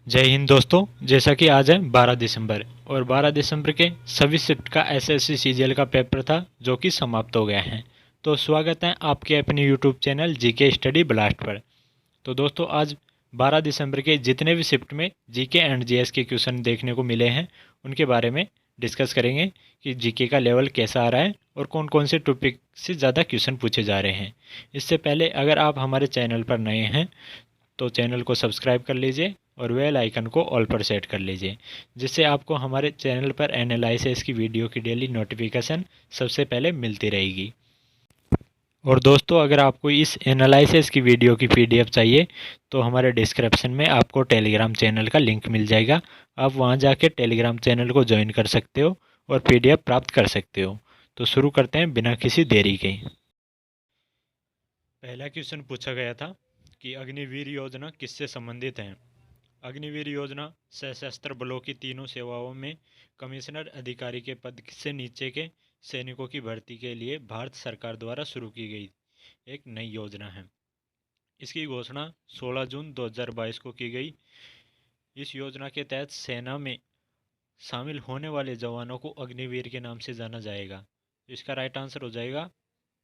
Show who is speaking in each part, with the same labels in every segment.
Speaker 1: जय हिंद दोस्तों। जैसा कि आज है 12 दिसंबर और 12 दिसंबर के सभी शिफ्ट का एसएससी सीजीएल का पेपर था जो कि समाप्त हो गया है। तो स्वागत है आपके अपने YouTube channel GK study blast पर। तो दोस्तों आज 12 दिसंबर के जितने भी शिफ्ट में जीके एंड जीएस के क्वेश्चन देखने को मिले हैं उनके बारे में डिस्कस करेंगे कि जीके का लेवल कैसा आ रहा है और कौन कौन से टॉपिक से ज़्यादा क्वेश्चन पूछे जा रहे हैं। इससे पहले अगर आप हमारे चैनल पर नए हैं तो चैनल को सब्सक्राइब कर लीजिए और बेल आइकन को ऑल पर सेट कर लीजिए, जिससे आपको हमारे चैनल पर एनालिसिस की वीडियो की डेली नोटिफिकेशन सबसे पहले मिलती रहेगी। और दोस्तों अगर आपको इस एनालिसिस की वीडियो की पीडीएफ चाहिए तो हमारे डिस्क्रिप्शन में आपको टेलीग्राम चैनल का लिंक मिल जाएगा। आप वहां जाके टेलीग्राम चैनल को ज्वाइन कर सकते हो और पीडीएफ प्राप्त कर सकते हो। तो शुरू करते हैं बिना किसी देरी के। पहला क्वेश्चन पूछा गया था कि अग्निवीर योजना किससे संबंधित है। अग्निवीर योजना सशस्त्र बलों की तीनों सेवाओं में कमिश्नर अधिकारी के पद से नीचे के सैनिकों की भर्ती के लिए भारत सरकार द्वारा शुरू की गई एक नई योजना है। इसकी घोषणा 16 जून 2022 को की गई। इस योजना के तहत सेना में शामिल होने वाले जवानों को अग्निवीर के नाम से जाना जाएगा। इसका राइट आंसर हो जाएगा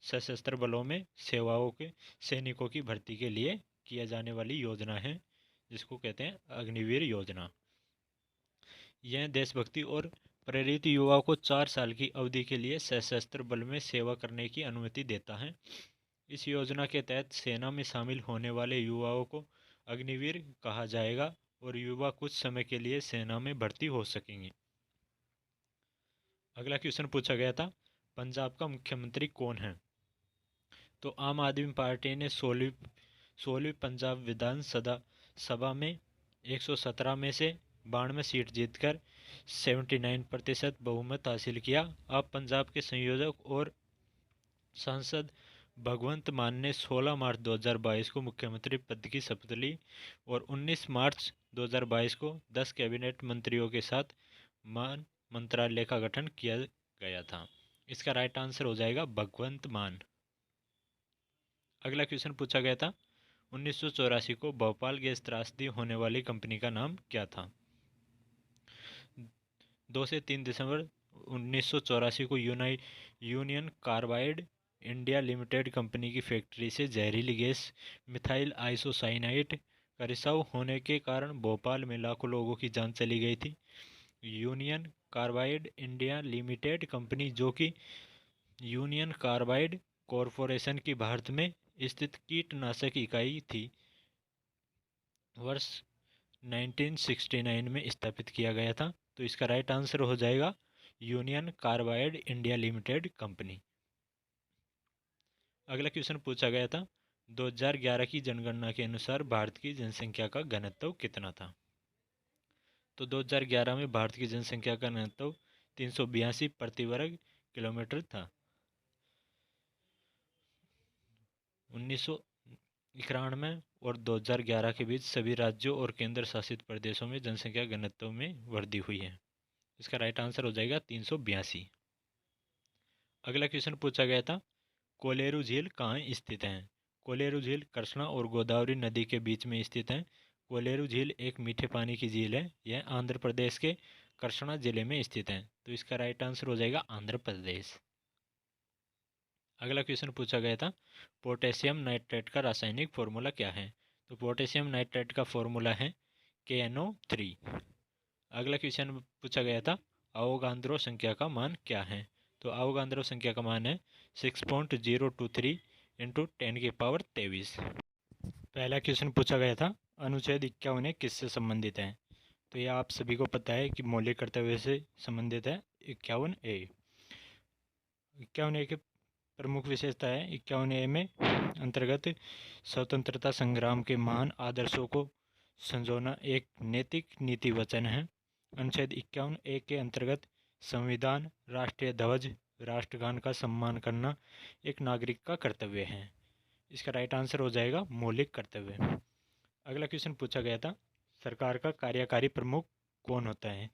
Speaker 1: सशस्त्र बलों में सेवाओं के सैनिकों की भर्ती के लिए किया जाने वाली योजना है जिसको कहते हैं अग्निवीर योजना। यह देशभक्ति और प्रेरित युवाओं को 4 साल की अवधि के लिए सशस्त्र बल में सेवा करने की अनुमति देता है। इस योजना के तहत सेना में शामिल होने वाले युवाओं को अग्निवीर कहा जाएगा और युवा कुछ समय के लिए सेना में भर्ती हो सकेंगे। अगला क्वेश्चन पूछा गया था पंजाब का मुख्यमंत्री कौन है। तो आम आदमी पार्टी ने 16वीं पंजाब विधानसभा में 117 में से 92 सीट जीतकर 79% बहुमत हासिल किया। अब पंजाब के संयोजक और सांसद भगवंत मान ने 16 मार्च 2022 को मुख्यमंत्री पद की शपथ ली और 19 मार्च 2022 को 10 कैबिनेट मंत्रियों के साथ मान मंत्रालय का गठन किया गया था। इसका राइट आंसर हो जाएगा भगवंत मान। अगला क्वेश्चन पूछा गया था 1984 को भोपाल गैस त्रासदी होने वाली कंपनी का नाम क्या था। 2 से 3 दिसंबर 1984 को union carbide India limited company की फैक्ट्री से जहरीली गैस मिथाइल आइसोसाइनाइड का रिसाव होने के कारण भोपाल में लाखों लोगों की जान चली गई थी। Union carbide India limited company जो कि यूनियन कार्बाइड कॉरपोरेशन की भारत में स्थित कीटनाशक इकाई थी, वर्ष 1969 में स्थापित किया गया था। तो इसका राइट आंसर हो जाएगा union carbide India limited company. अगला क्वेश्चन पूछा गया था 2011 की जनगणना के अनुसार भारत की जनसंख्या का घनत्व कितना था। तो 2011 में भारत की जनसंख्या का घनत्व 382 प्रति वर्ग किलोमीटर था। 1991 और 2011 के बीच सभी राज्यों और केंद्र शासित प्रदेशों में जनसंख्या घनत्व में वृद्धि हुई है। इसका राइट आंसर हो जाएगा 382। अगला क्वेश्चन पूछा गया था कोलेरू झील कहाँ स्थित है। कोलेरू झील कृष्णा और गोदावरी नदी के बीच में स्थित है। कोलेरू झील एक मीठे पानी की झील है। यह आंध्र प्रदेश के कृष्णा जिले में स्थित है। तो इसका राइट आंसर हो जाएगा आंध्र प्रदेश। अगला क्वेश्चन पूछा गया था पोटेशियम नाइट्रेट का रासायनिक फॉर्मूला क्या है। तो पोटेशियम नाइट्रेट का फॉर्मूला है KNO3। अगला क्वेश्चन पूछा गया था अवोगाद्रो संख्या का मान क्या है। तो अवोगाद्रो संख्या का मान है 6.023 इंटू 10 की पावर 23। पहला क्वेश्चन पूछा गया था अनुच्छेद 51 किससे संबंधित है। तो यह आप सभी को पता है कि मौलिक कर्तव्य से संबंधित है। 51A। 51A के प्रमुख विशेषता है 51A में अंतर्गत स्वतंत्रता संग्राम के महान आदर्शों को संजोना एक नैतिक नीति वचन है। अनुच्छेद 51A के अंतर्गत संविधान, राष्ट्रीय ध्वज, राष्ट्रगान का सम्मान करना एक नागरिक का कर्तव्य है। इसका राइट आंसर हो जाएगा मौलिक कर्तव्य। अगला क्वेश्चन पूछा गया था सरकार का कार्यकारी प्रमुख कौन होता है।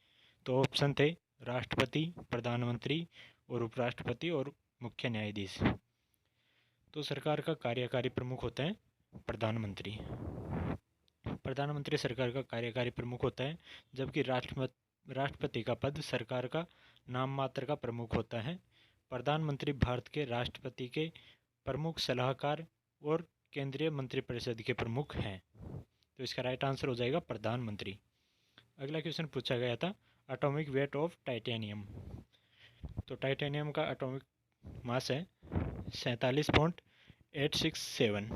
Speaker 1: तो ऑप्शन थे राष्ट्रपति, प्रधानमंत्री और उपराष्ट्रपति और मुख्य न्यायाधीश। तो सरकार का कार्यकारी प्रमुख होता है प्रधानमंत्री। प्रधानमंत्री सरकार का कार्यकारी प्रमुख होता है, जबकि राष्ट्रपति का पद सरकार का नाम मात्र का प्रमुख होता है। प्रधानमंत्री भारत के राष्ट्रपति के प्रमुख सलाहकार और केंद्रीय मंत्रिपरिषद के प्रमुख हैं। तो इसका राइट आंसर हो जाएगा प्रधानमंत्री। अगला क्वेश्चन पूछा गया था, एटॉमिक वेट ऑफ टाइटेनियम। तो टाइटेनियम का एटॉमिक मास है 47.867।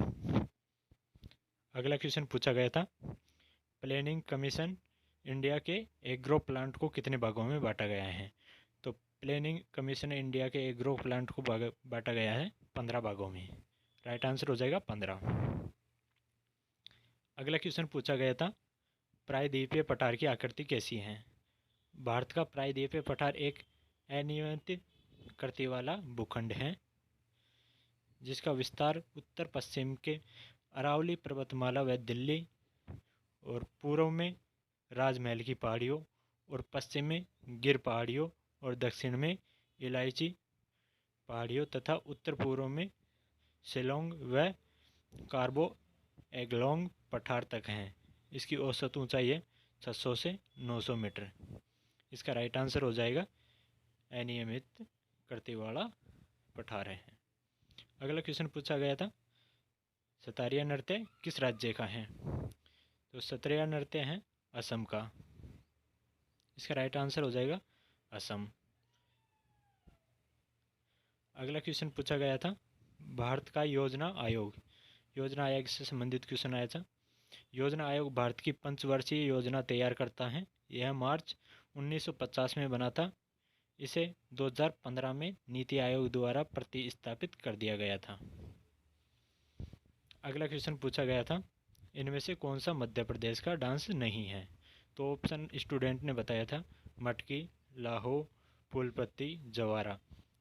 Speaker 1: अगला क्वेश्चन पूछा गया था, प्लानिंग कमीशन इंडिया के एग्रो प्लांट को कितने भागों में बांटा गया है। तो प्लानिंग कमीशन इंडिया के एग्रो प्लांट को बांटा गया है 15 भागों में। राइट आंसर हो जाएगा 15। अगला क्वेश्चन पूछा गया था, प्रायद्वीपीय पठार की आकृति कैसी है। भारत का प्रायद्वीपीय पठार एक अनियमित आकृति वाला भूखंड है, जिसका विस्तार उत्तर पश्चिम के अरावली पर्वतमाला व दिल्ली और पूर्व में राजमहल की पहाड़ियों और पश्चिम में गिर पहाड़ियों और दक्षिण में इलायची पहाड़ियों तथा उत्तर पूर्व में शिलोंग व कार्बो एंगलोंग पठार तक हैं। इसकी औसत ऊंचाई है 600 से 900 मीटर। इसका राइट आंसर हो जाएगा अनियमित आकृति वाला पठार है। अगला क्वेश्चन पूछा गया था, सतारिया नृत्य किस राज्य का है। तो सतारिया नृत्य है असम का। इसका राइट आंसर हो जाएगा असम। अगला क्वेश्चन पूछा गया था, भारत का योजना आयोग से संबंधित क्वेश्चन आया था। योजना आयोग भारत की पंचवर्षीय योजना तैयार करता है। यह मार्च 1950 में बना था। इसे 2015 में नीति आयोग द्वारा प्रतिस्थापित कर दिया गया था। अगला क्वेश्चन पूछा गया था, इनमें से कौन सा मध्य प्रदेश का डांस नहीं है। तो ऑप्शन स्टूडेंट ने बताया था, मटकी, लाहो, फूलपत्ती, जवारा।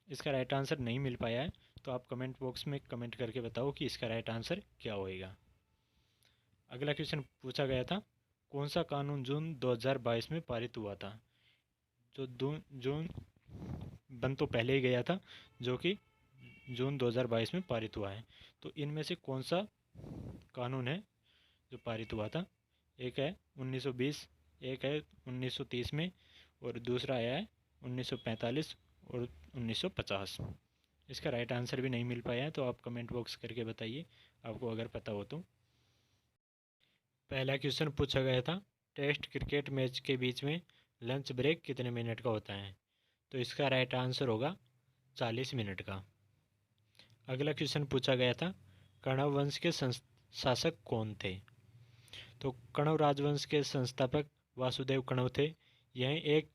Speaker 1: इसका राइट आंसर नहीं मिल पाया है, तो आप कमेंट बॉक्स में कमेंट करके बताओ कि इसका राइट आंसर क्या होएगा। अगला क्वेश्चन पूछा गया था, कौन सा कानून जून 2022 में पारित हुआ था। जो जून बन तो पहले ही गया था, जो कि जून 2022 में पारित हुआ है। तो इनमें से कौन सा कानून है जो पारित हुआ था। एक है 1920, एक है 1930 में, और दूसरा आया है 1945 और 1950। इसका राइट आंसर भी नहीं मिल पाया है, तो आप कमेंट बॉक्स करके बताइए आपको अगर पता हो तो। पहला क्वेश्चन पूछा गया था, टेस्ट क्रिकेट मैच के बीच में लंच ब्रेक कितने मिनट का होता है। तो इसका राइट आंसर होगा 40 मिनट का। अगला क्वेश्चन पूछा गया था, कण्व वंश के शासक कौन थे। तो कण्व राजवंश के संस्थापक वासुदेव कण्व थे। यह एक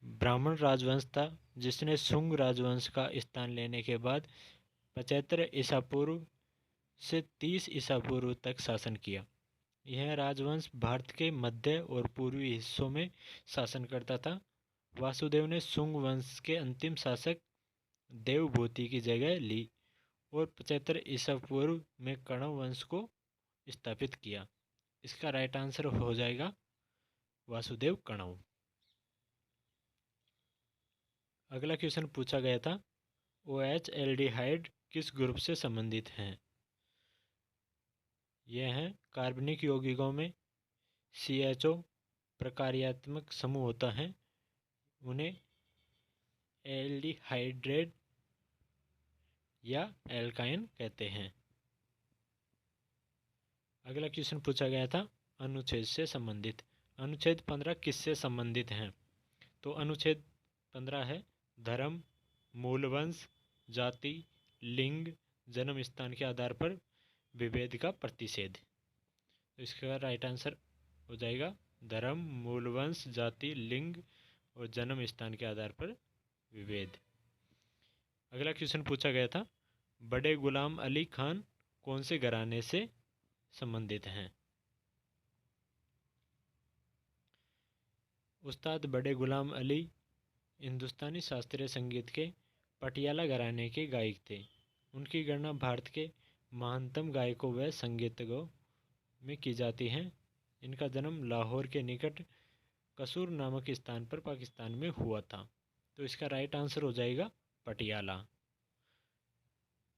Speaker 1: ब्राह्मण राजवंश था जिसने शुंग राजवंश का स्थान लेने के बाद 75 ईसा पूर्व से 30 ईसा पूर्व तक शासन किया। यह राजवंश भारत के मध्य और पूर्वी हिस्सों में शासन करता था। वासुदेव ने शुंग वंश के अंतिम शासक देवभूति की जगह ली और 75 ईसा पूर्व में कण्व वंश को स्थापित किया। इसका राइट आंसर हो जाएगा वासुदेव कण्व। अगला क्वेश्चन पूछा गया था, OH एल्डिहाइड किस ग्रुप से संबंधित हैं। यह है कार्बनिक यौगिकों में CHO प्रकार्यात्मक समूह होता है, उन्हें एल्डिहाइड्रेट या एल्काइन कहते हैं। अगला क्वेश्चन पूछा गया था, अनुच्छेद से संबंधित। अनुच्छेद 15 किससे संबंधित हैं। तो अनुच्छेद 15 है धर्म, मूलवंश, जाति, लिंग, जन्म स्थान के आधार पर विभेद का प्रतिषेध। तो इसका राइट आंसर हो जाएगा धर्म, मूलवंश, जाति, लिंग और जन्म स्थान के आधार पर विभेद। अगला क्वेश्चन पूछा गया था, बड़े गुलाम अली खान कौन से घराने से संबंधित हैं। उस्ताद बड़े गुलाम अली हिंदुस्तानी शास्त्रीय संगीत के पटियाला घराने के गायक थे। उनकी गणना भारत के महानतम गायकों व संगीतज्ञों में की जाती है। इनका जन्म लाहौर के निकट कसूर नामक स्थान पर पाकिस्तान में हुआ था। तो इसका राइट आंसर हो जाएगा पटियाला।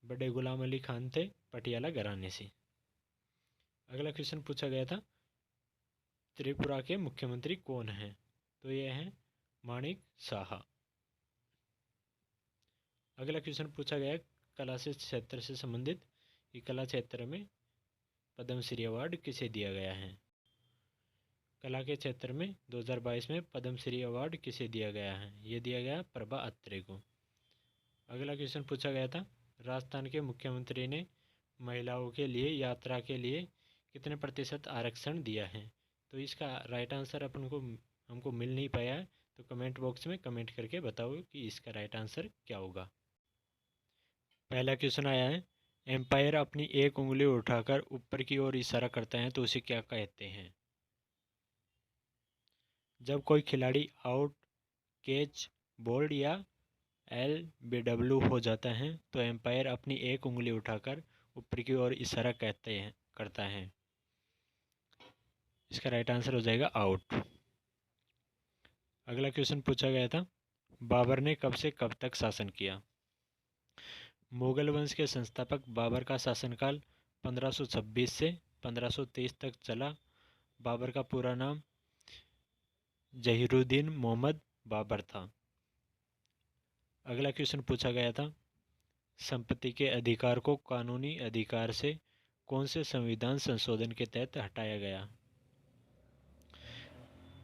Speaker 1: बड़े गुलाम अली खान थे पटियाला घराने से। अगला क्वेश्चन पूछा गया था, त्रिपुरा के मुख्यमंत्री कौन हैं? तो ये हैं माणिक साहा। अगला क्वेश्चन पूछा गया कला से क्षेत्र से संबंधित कि कला क्षेत्र में पद्मश्री अवार्ड किसे दिया गया है? कला के क्षेत्र में 2022 में पद्मश्री अवार्ड किसे दिया गया है? ये दिया गया प्रभा अत्रे को। अगला क्वेश्चन पूछा गया था राजस्थान के मुख्यमंत्री ने महिलाओं के लिए यात्रा के लिए कितने प्रतिशत आरक्षण दिया है? तो इसका राइट आंसर हमको मिल नहीं पाया है, तो कमेंट बॉक्स में कमेंट करके बताओ कि इसका राइट आंसर क्या होगा। पहला क्वेश्चन आया है एम्पायर अपनी एक उंगली उठाकर ऊपर की ओर इशारा करता है तो उसे क्या कहते हैं? जब कोई खिलाड़ी आउट, कैच, बोल्ड या LBW हो जाता है तो एम्पायर अपनी एक उंगली उठाकर ऊपर की ओर इशारा करता है। इसका राइट आंसर हो जाएगा आउट। अगला क्वेश्चन पूछा गया था बाबर ने कब से कब तक शासन किया? मुगल वंश के संस्थापक बाबर का शासनकाल 1526 से 1523 तक चला। बाबर का पूरा नाम जहीरुद्दीन मोहम्मद बाबर था। अगला क्वेश्चन पूछा गया था संपत्ति के अधिकार को कानूनी अधिकार से कौन से संविधान संशोधन के तहत हटाया गया?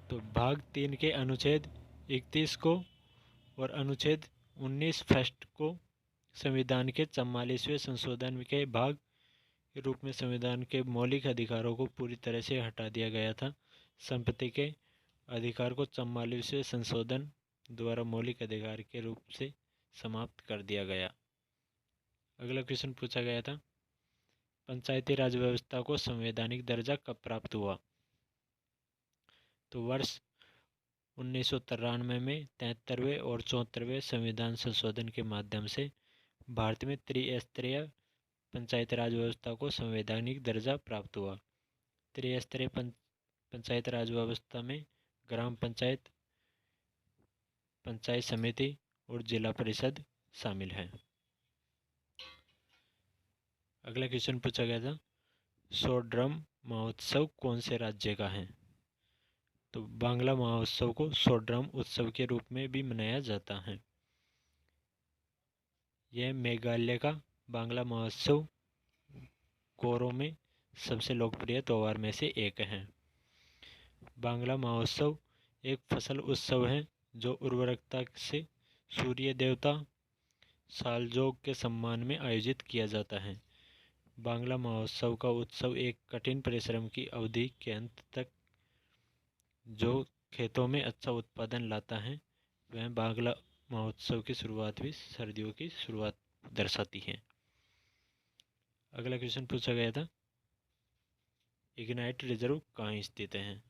Speaker 1: तो भाग 3 के अनुच्छेद 31 को और अनुच्छेद 19 फर्स्ट को संविधान के 44वें संशोधन के भाग के रूप में संविधान के मौलिक अधिकारों को पूरी तरह से हटा दिया गया था। संपत्ति के अधिकार को 44वें संशोधन द्वारा मौलिक अधिकार के रूप से समाप्त कर दिया गया। अगला क्वेश्चन पूछा गया था पंचायती राज व्यवस्था को संवैधानिक दर्जा कब प्राप्त हुआ? तो वर्ष 1993 में 73वें और 74वें संविधान संशोधन के माध्यम से भारत में त्रिस्तरीय पंचायत राज व्यवस्था को संवैधानिक दर्जा प्राप्त हुआ। त्रिस्तरीय पंचायत राज व्यवस्था में ग्राम पंचायत, पंचायत समिति और जिला परिषद शामिल है। अगला क्वेश्चन पूछा गया था सोड्रम महोत्सव कौन से राज्य का है? तो बांग्ला महोत्सव को सोड्रम उत्सव के रूप में भी मनाया जाता है। यह मेघालय का बांग्ला महोत्सव गोरों में सबसे लोकप्रिय त्योहार में से एक है। बांग्ला महोत्सव एक फसल उत्सव है जो उर्वरकता से सूर्य देवता सालजोग के सम्मान में आयोजित किया जाता है। बांग्ला महोत्सव का उत्सव एक कठिन परिश्रम की अवधि के अंत तक जो खेतों में अच्छा उत्पादन लाता है वह बांग्ला महोत्सव की शुरुआत भी सर्दियों की शुरुआत दर्शाती है। अगला क्वेश्चन पूछा गया था इग्नाइट रिजर्व कहाँ स्थित है?